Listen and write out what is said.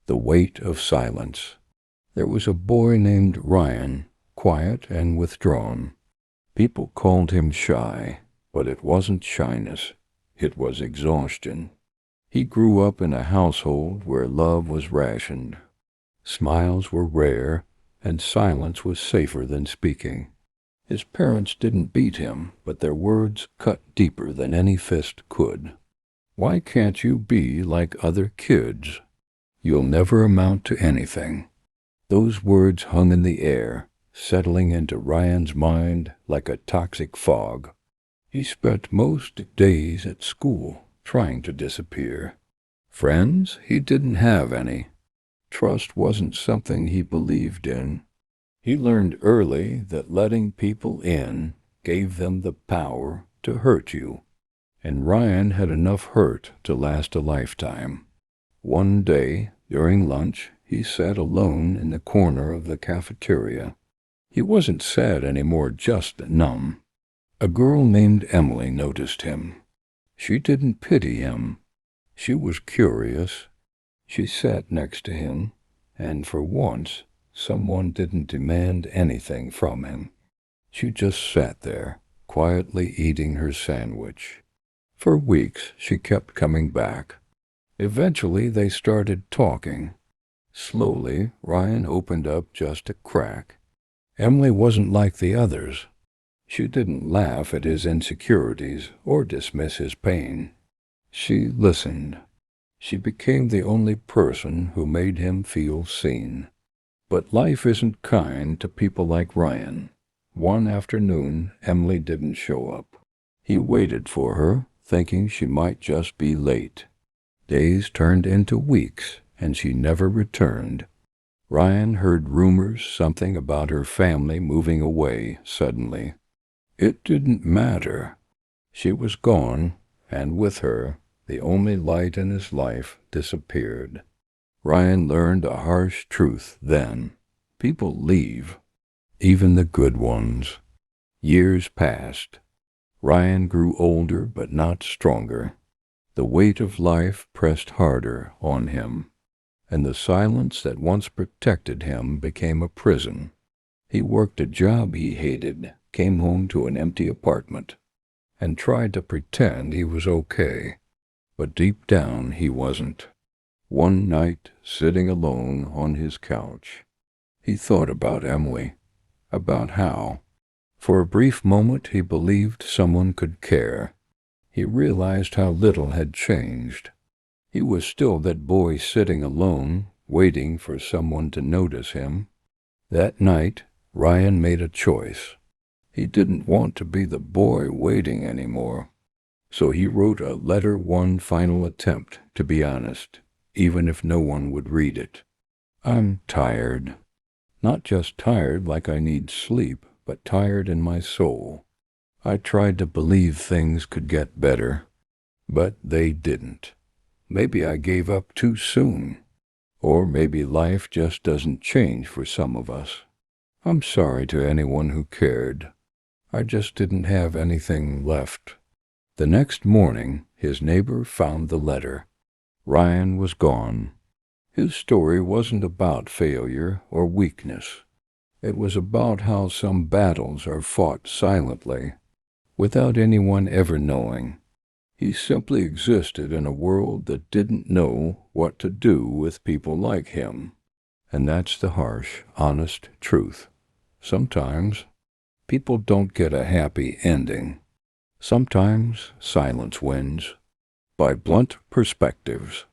The weight of silence. There was a boy named Ryan, quiet and withdrawn. People called him shy, but it wasn't shyness. It was exhaustion. He grew up in a household where love was rationed. Smiles were rare, and silence was safer than speaking. His parents didn't beat him, but their words cut deeper than any fist could. "Why can't you be like other kids? You'll never amount to anything." Those words hung in the air, settling into Ryan's mind like a toxic fog. He spent most days at school trying to disappear. Friends? He didn't have any. Trust wasn't something he believed in. He learned early that letting people in gave them the power to hurt you. And Ryan had enough hurt to last a lifetime. One day, during lunch, he sat alone in the corner of the cafeteria. He wasn't sad anymore, just numb. A girl named Emily noticed him. She didn't pity him. She was curious. She sat next to him, and for once, someone didn't demand anything from him. She just sat there, quietly eating her sandwich. For weeks, she kept coming back. Eventually, they started talking. Slowly, Ryan opened up just a crack. Emily wasn't like the others. She didn't laugh at his insecurities or dismiss his pain. She listened. She became the only person who made him feel seen. But life isn't kind to people like Ryan. One afternoon, Emily didn't show up. He waited for her, thinking she might just be late. Days turned into weeks, and she never returned. Ryan heard rumors, something about her family moving away suddenly. It didn't matter. She was gone, and with her, the only light in his life disappeared. Ryan learned a harsh truth then. People leave, even the good ones. Years passed. Ryan grew older but not stronger. The weight of life pressed harder on him, and the silence that once protected him became a prison. He worked a job he hated, came home to an empty apartment, and tried to pretend he was okay. But deep down he wasn't. One night, sitting alone on his couch, he thought about Emily, about how, for a brief moment, he believed someone could care. He realized how little had changed. He was still that boy sitting alone, waiting for someone to notice him. That night, Ryan made a choice. He didn't want to be the boy waiting anymore. So he wrote a letter, one final attempt to be honest, even if no one would read it. "I'm tired. Not just tired like I need sleep, but tired in my soul. I tried to believe things could get better, but they didn't. Maybe I gave up too soon. Or maybe life just doesn't change for some of us. I'm sorry to anyone who cared. I just didn't have anything left." The next morning, his neighbor found the letter. Ryan was gone. His story wasn't about failure or weakness. It was about how some battles are fought silently, without anyone ever knowing. He simply existed in a world that didn't know what to do with people like him. And that's the harsh, honest truth. Sometimes, people don't get a happy ending. Sometimes silence wins. By Blunt Perspectives.